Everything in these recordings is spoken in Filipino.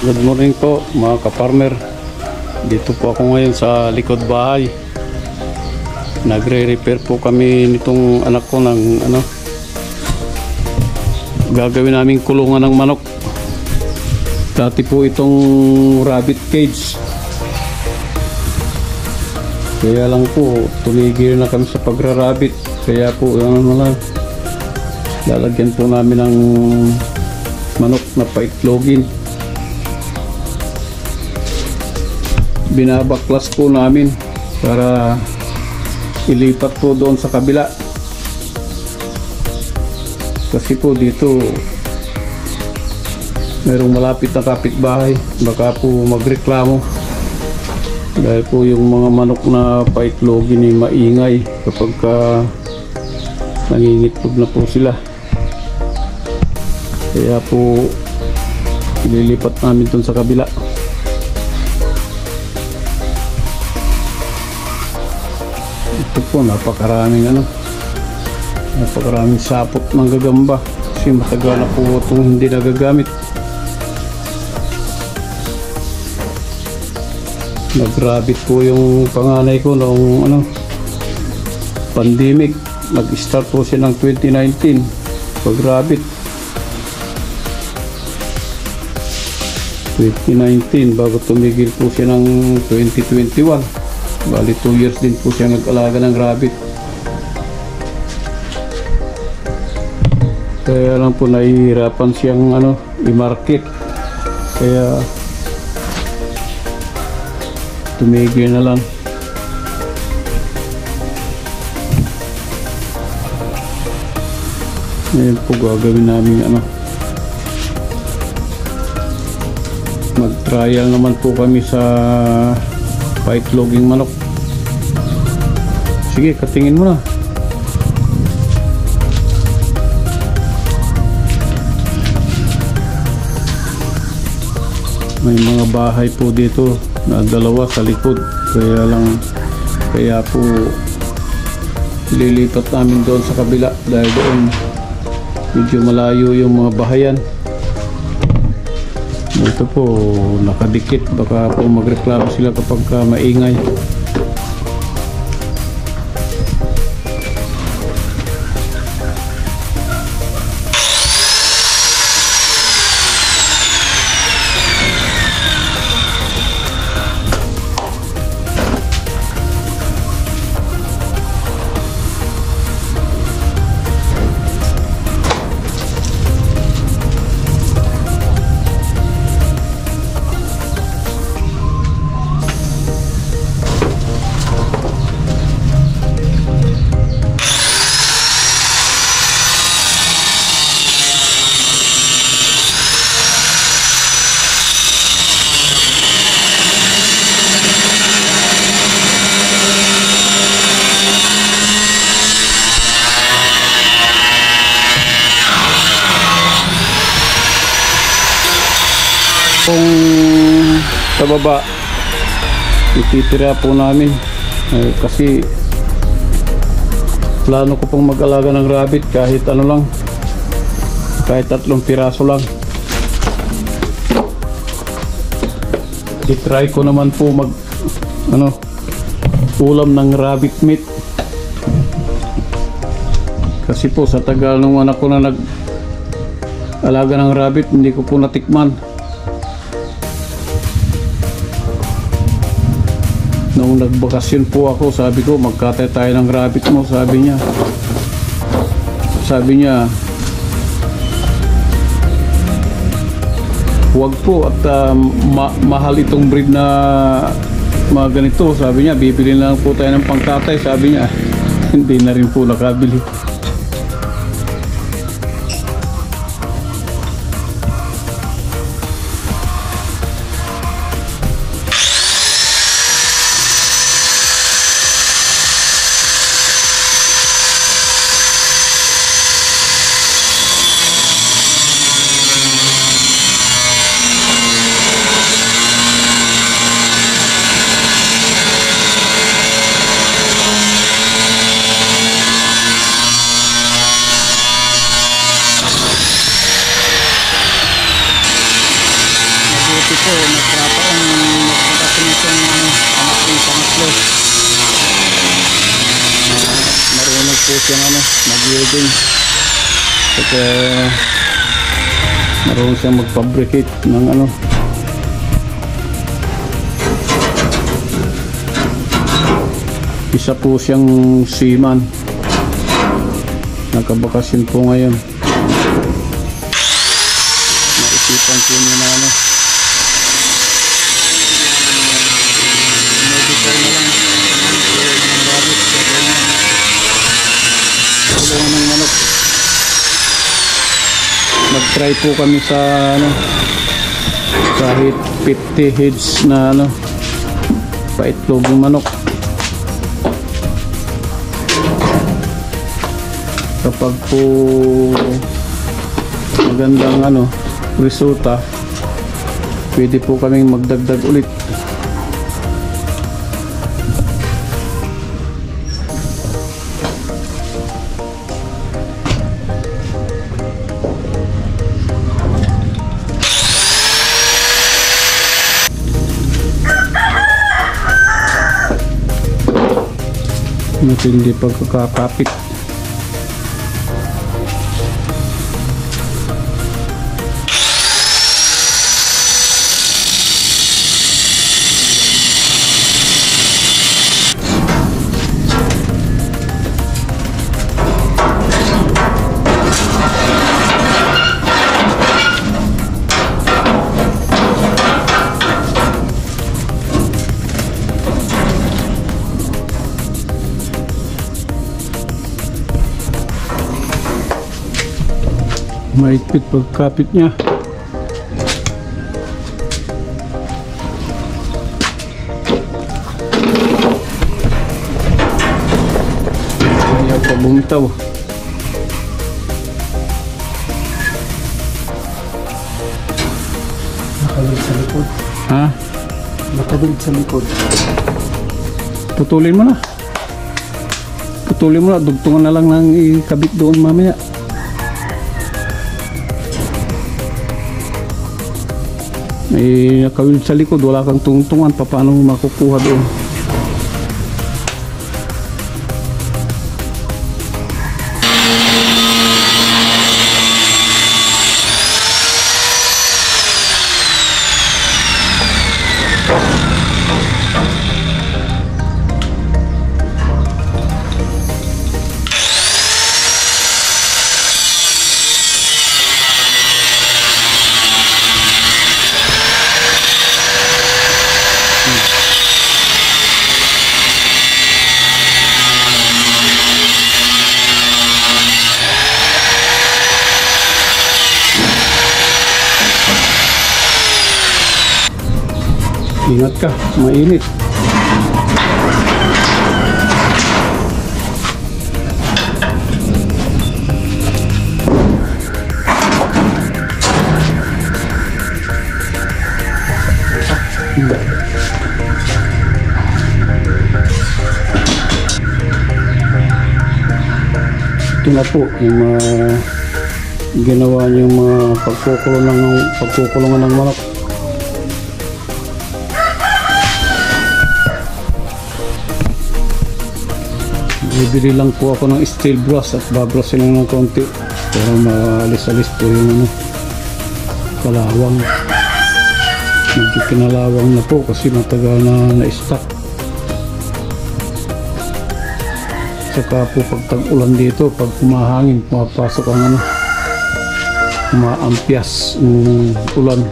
Good morning po mga ka-farmer. Dito po ako ngayon sa likod bahay. Nagre-repair po kami nitong anak ko ng gagawin naming kulungan ng manok. Dati po itong rabbit cage. Kaya lang po tumigil na kami sa pagra-rabbit. Kaya po lalagyan po namin ng manok na paitlogin. Binabaklas po namin para ilipat po doon sa kabila, kasi po dito merong malapit na kapitbahay, baka po magreklamo dahil po yung mga manok na paitlogin ay maingay kapag nangingitlog na po sila. Kaya po ililipat namin doon sa kabila. Ito po napakaraming sapot ng gagamba kasi matagal na po itong hindi nagagamit. Nag-rabbit po yung panganay ko noong pandemic. Nag-start po siya ng 2019 pag-rabbit. 2019 bago tumigil po siya ng 2021. Bali 2 years din po siya nag-alaga ng rabbit. Kaya lang po nahihirapan siyang i-market. Kaya tumigil na lang. Ngayon po gagawin namin mag-trial naman po kami sa paitloging manok. Sige, katingin mo na. May mga bahay po dito na dalawa sa likod, kaya po lilipat namin doon sa kabila dahil doon medyo malayo yung mga bahayan. Ito po nakadikit, baka po magreklamo sila kapag maingay. Kung sa baba ititira po namin kasi plano ko pong mag-alaga ng rabbit kahit kahit 3 piraso lang. I-try ko naman po ulam ng rabbit meat, kasi po sa tagal nung anak ko na nag-alaga ng rabbit hindi ko po natikman. Noong nagbakasyon po ako, sabi ko magkatay tayo ng rabbit mo, sabi niya huwag po at mahal itong breed na mga ganito, sabi niya bibili lang po tayo ng pangkatay, sabi niya. Hindi na rin po nakabili. po siyang mag-welding. Saka marunong siyang mag-fabricate ng isa po siyang seaman. Nakabakasyon po ngayon. Naisipan po niya na medical na lang ng rabbit, kulungan ng manok. Nag-try po kami sa kahit 50 heads na paitlog ng manok. Kapag po magandang resulta, pwede po kaming magdagdag ulit. Matindi pagkakapit. Maigpit pagkapit niya. Ayaw pa bumitaw. Nakabit sa likod. Ha? Nakabit sa likod. Putulin mo na. Putulin mo na. Dugtungan na lang ng ikabit doon mamaya. May nakawil sa likod, wala kang tungtungan, paano mo makukuha doon? Ingat ka, mainit. Ito na po yung ginawa niyong mga pagkukulungan ng manok. Bibili lang po ako ng steel brush at babrush lang ng konti para maalis-alis po yung kalawang. Medyo kinalawang na po kasi matagal na na-stock. Saka po pag tag-ulan dito, pag kumahangin, pumapasok ang umaampias ng ulan.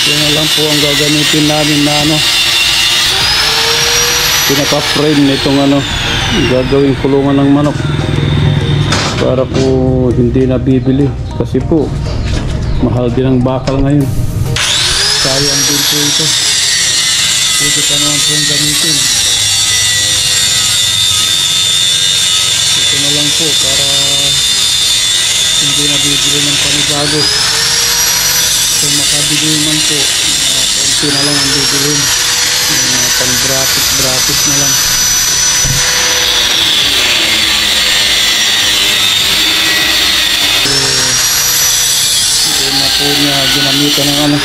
Yan na lang po ang gagamitin namin na pinaka-frame nitong gagawing kulungan ng manok para po hindi na bibili kasi po mahal din ang bakal ngayon. sayang din po ito. Pwede pa naman pong gamitin. Ito na lang po para hindi na bibili ng panibago. Kung makabili man po, konti na lang ang bibilin. Pang bracket na lang. Hindi na po niya ginamitan ng ano.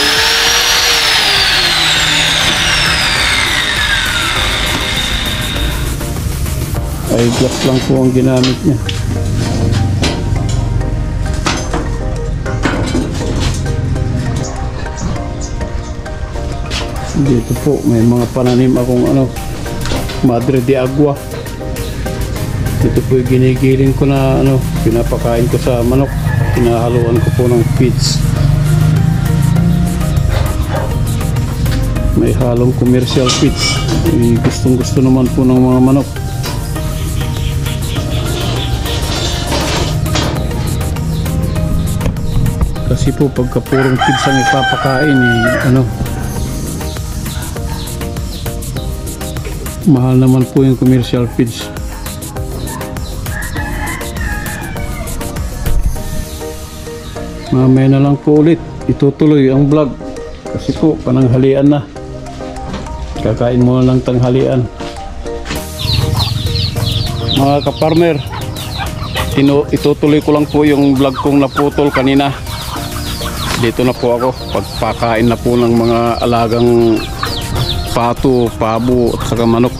Eyeglass lang po ang ginamit niya. Dito po may mga pananim akong ano, Madre de Agua. Ito po yung ginigiling ko na ano, pinapakain ko sa manok. Pinahaluan ko po ng feeds. May halong commercial feeds. Gustong gusto naman po ng mga manok. Kasi po pagka purong feeds ang ipapakain ano, mahal naman po yung commercial feeds. Mamaya na lang po ulit itutuloy ang vlog kasi po pananghalian na. Kakain muna lang tanghalian. Mga kaparmer, itutuloy ko lang po yung vlog kong naputol kanina. Dito na po ako pagpakain na po ng mga alagang pato, pabo at saka manok.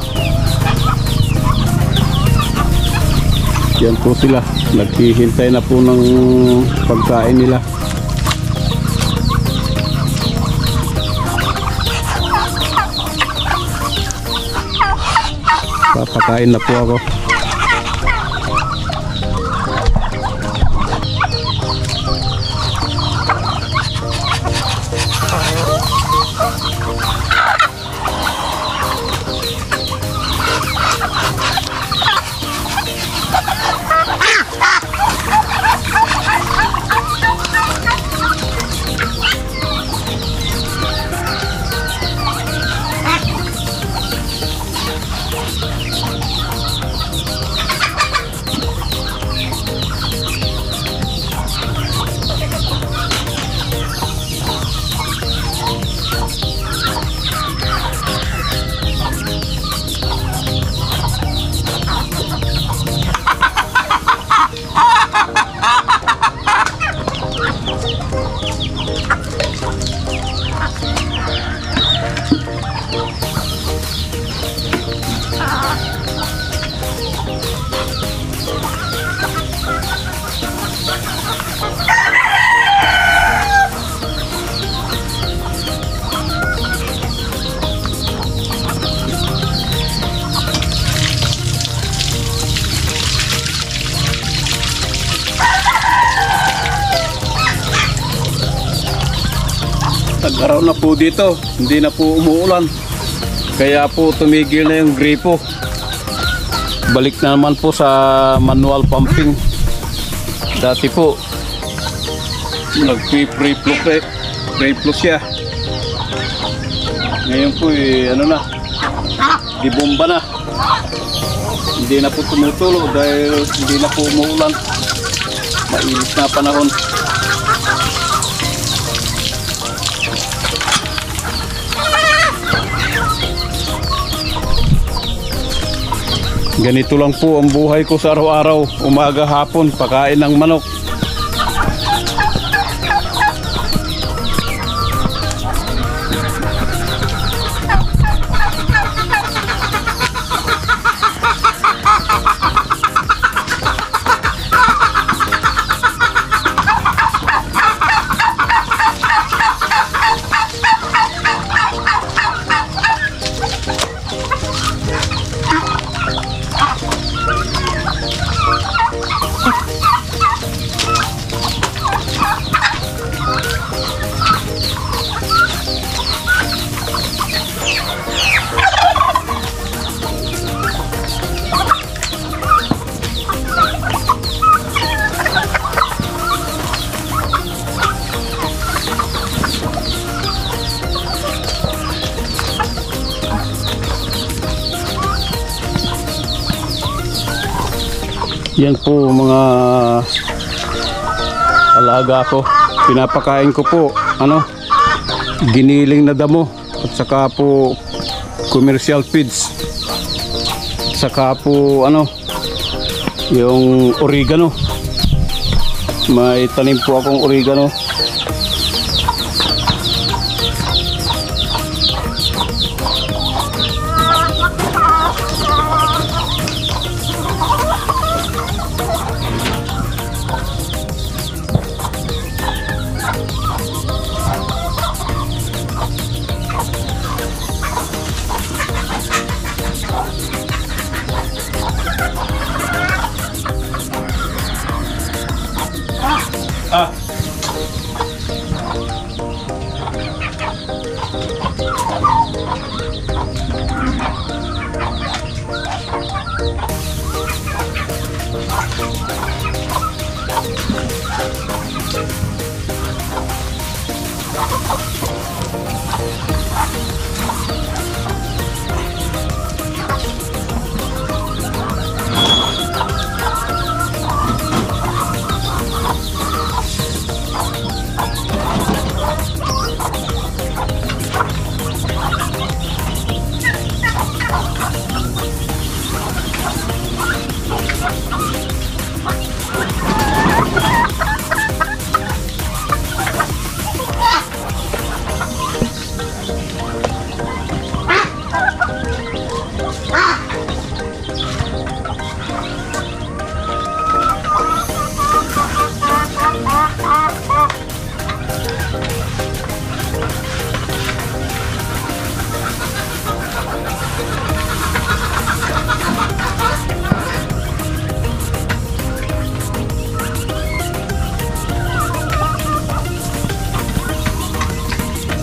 Yan po sila, naghihintay na po ng pagkain nila. Papakain na po ako. Tag-araw na po dito, hindi na po umuulan. Kaya po tumigil na yung gripo. Balik na naman po sa manual pumping. Dati po nag-pre-flow siya. Ngayon po ano na, dibomba na. Hindi na po tumutulo dahil hindi na po umuulan. Mainit na panahon. Ganito lang po ang buhay ko sa araw-araw, umaga hapon, pakain ng manok. Yan po mga alaga ko. Pinapakain ko po giniling na damo at saka po commercial feeds. Saka po yung oregano. May tanim po akong oregano.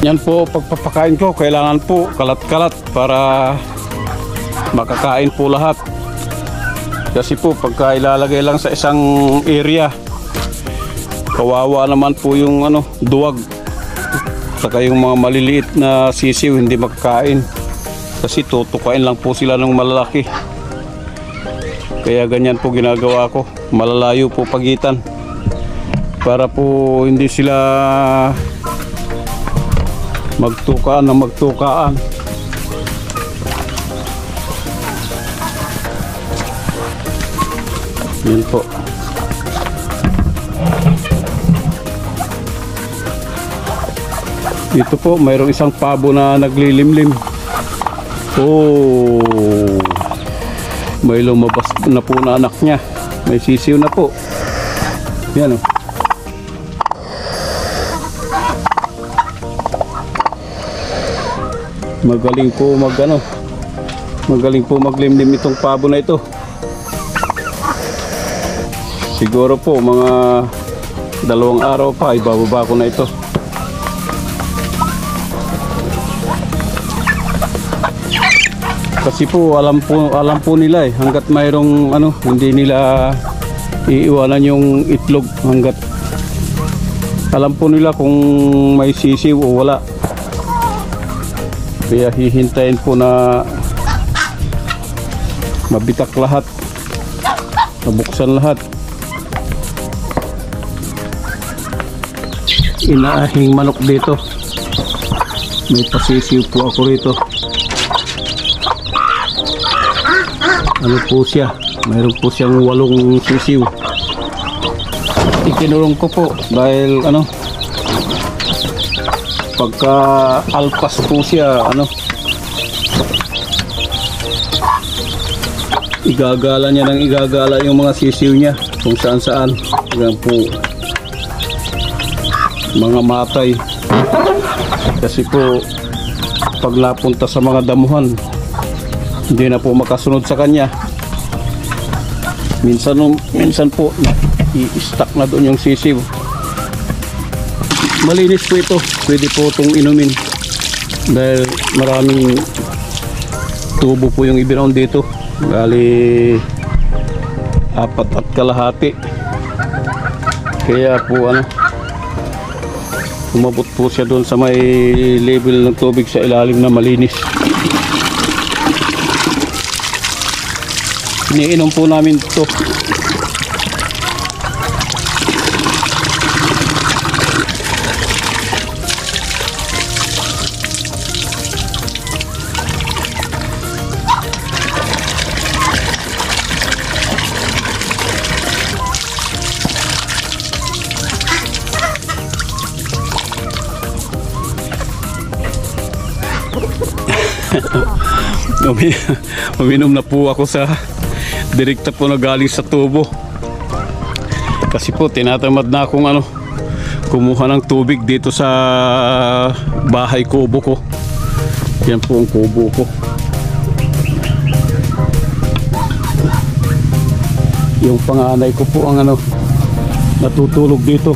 Yan po, pagpapakain ko, kailangan po kalat-kalat para makakain po lahat. Kasi po, pagka ilalagay lang sa isang area, kawawa naman po yung duwag. Saka yung mga maliliit na sisiw, hindi makakain. Kasi tutukain lang po sila ng malalaki. Kaya ganyan po ginagawa ko. Malalayo po pagitan. Para po hindi sila magtukaan na magtukaan. Yan po. Dito po mayroong isang pabo na naglilimlim. Oh, may lumabas na po na anak niya. May sisiw na po. Yan o. Magaling po magaling po maglimlim itong pabo na ito. Siguro po mga 2 araw pa ibababa ko na ito. Kasi po alam po nila hanggat mayroong hindi nila iiwanan yung itlog, hanggat alam po nila kung may sisiw o wala. Kaya hihintayin po na mabitak lahat, mabuksan lahat. Inaahing manok dito. May pasisiw po ako rito. Ano po siya? Mayroon po siyang 8 sisiw. Ikinulong ko po dahil pagka alpas po siya igagala niya ng igagala yung mga sisiw niya kung saan saan. Yan po mga matay. Kasi po pag napunta sa mga damuhan hindi na po makasunod sa kanya. Minsan po i-stack na doon yung sisiw. Malinis po ito, pwede po itong inumin dahil maraming tubo po yung ibinaon dito. Bali 4.5. Kaya po umabot po siya doon sa may level ng tubig sa ilalim na malinis. Iniinom po namin ito Uminom na po ako sa direkta po na galing sa tubo. Kasi po tinatamad na akong kumuha ng tubig dito sa bahay kubo ko. Yan po ang kubo ko. Yung panganay ko po ang natutulog dito.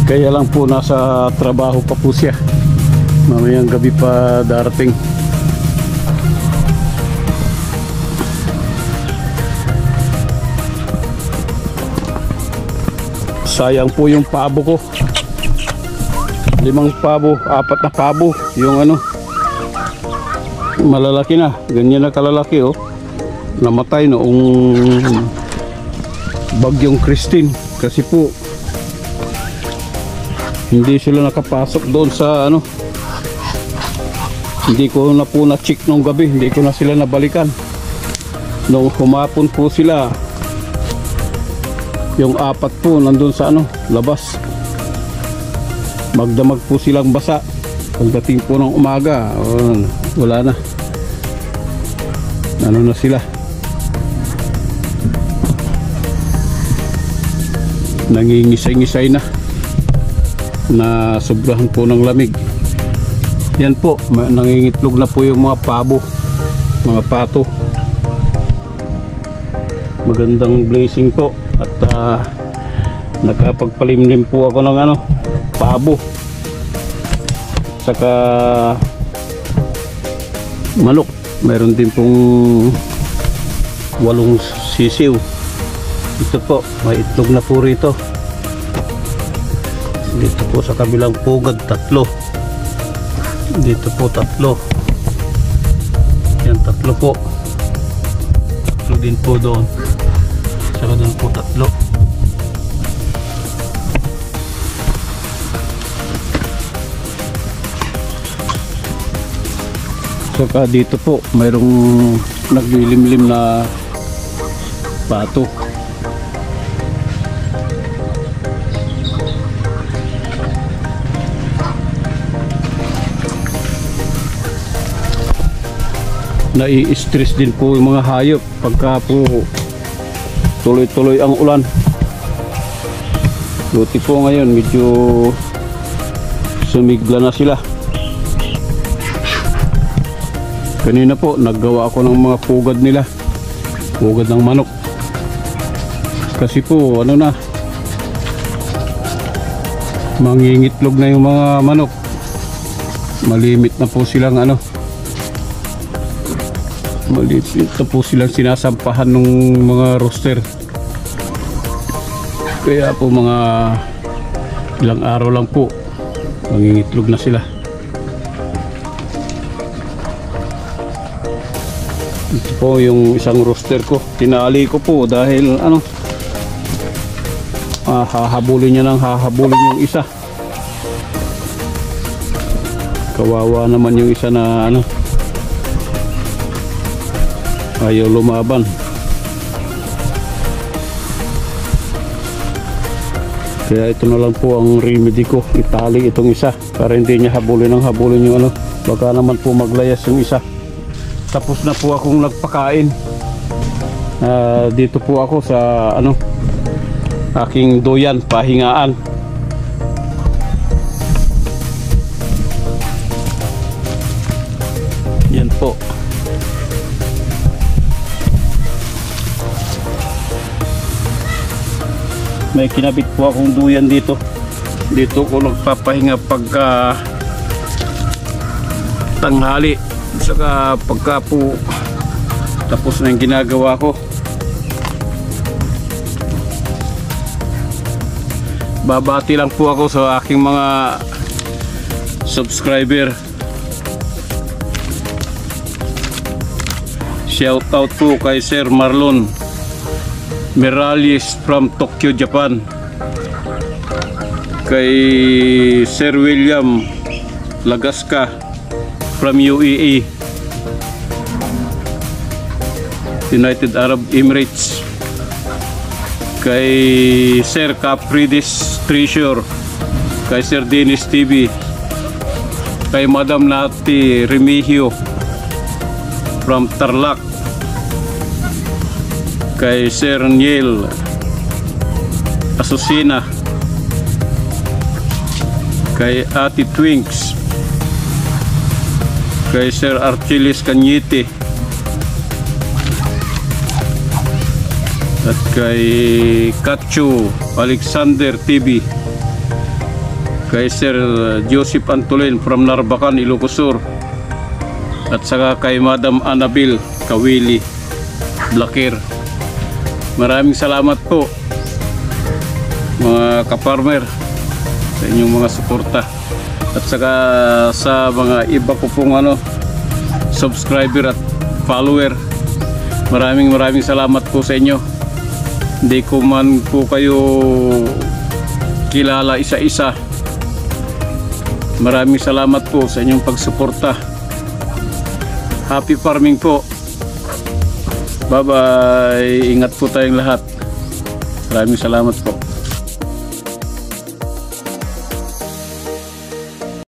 Kaya lang po nasa trabaho pa po siya. Mamayang gabi pa darating. Sayang po yung pabo ko. 5 pabo, 4 na pabo. Yung malalaki na. Ganyan na kalalaki oh. Namatay noong bagyong Christine. Kasi po hindi sila nakapasok doon sa hindi ko na po na-check nung gabi. Hindi ko na sila nabalikan. Nung humapon po sila, yung 4 po nandun sa labas. Magdamag po silang basa. Pagdating po ng umaga, wala na. Na sila. Nangingisay-ngisay na sobrahan po ng lamig. Yan po, nangingitlog na po yung mga pabo, mga pato. Magandang blazing po. At nakapagpalimlim po ako ng pabo. Saka manok. Meron din pong 8 sisiw. Ito po, may itlog na po rito. Dito po sa kabilang pugad 3. Dito po 3. Yan 3 po. 3 din po doon. Saka doon po 3. Saka dito po mayroong naglilimlim na pato. Nai-stress din po yung mga hayop pagka po tuloy-tuloy ang ulan. Buti po ngayon medyo sumigla na sila. Kanina po naggawa ako ng mga pugad nila, pugad ng manok. Kasi po mangingitlog na yung mga manok. Malimit na po silang maliit na po silang sinasampahan ng mga rooster. Kaya po mga ilang araw lang po mangingitlog na sila. Ito po yung isang rooster ko. Tinali ko po dahil hahabulin niya ng hahabulin yung isa. Kawawa naman yung isa na ayaw lumaban. Kaya ito na lang po ang remedy ko. Itali itong isa para hindi niya habulin yung baka naman po maglayas yung isa. Tapos na po akong nagpakain. Dito po ako sa aking doyan, pahingaan. Yan po. May kinabit po akong duyan dito. Dito ko nagpapahinga pagka tanghali. Saka pagka po tapos na yung ginagawa ko, babati lang po ako sa aking mga subscriber. Shout out po kay Sir Marlon Merales from Tokyo, Japan. Kay Sir William Lagasca from UAE, United Arab Emirates. Kay Sir Capridis Treasure, kay Sir Dennis TV, kay Madam Nati Remigio from Tarlac, kay Sir Niel Asusina, kay Ate Twinks, kay Sir Archilis Cañete, at kay Katcho Alexander TV, kay Sir Joseph Antolin from Narbacan, Ilocos Sur, at saka kay Madam Annabel Kawili Blaker. Maraming salamat po mga kaparmer sa inyong mga suporta, at saka sa mga iba ko pong subscriber at follower. Maraming salamat po sa inyo. Hindi ko man po kayo kilala isa-isa. Maraming salamat po sa inyong pagsuporta. Happy farming po. Bye bye. Ingat po tayong lahat. Maraming salamat po.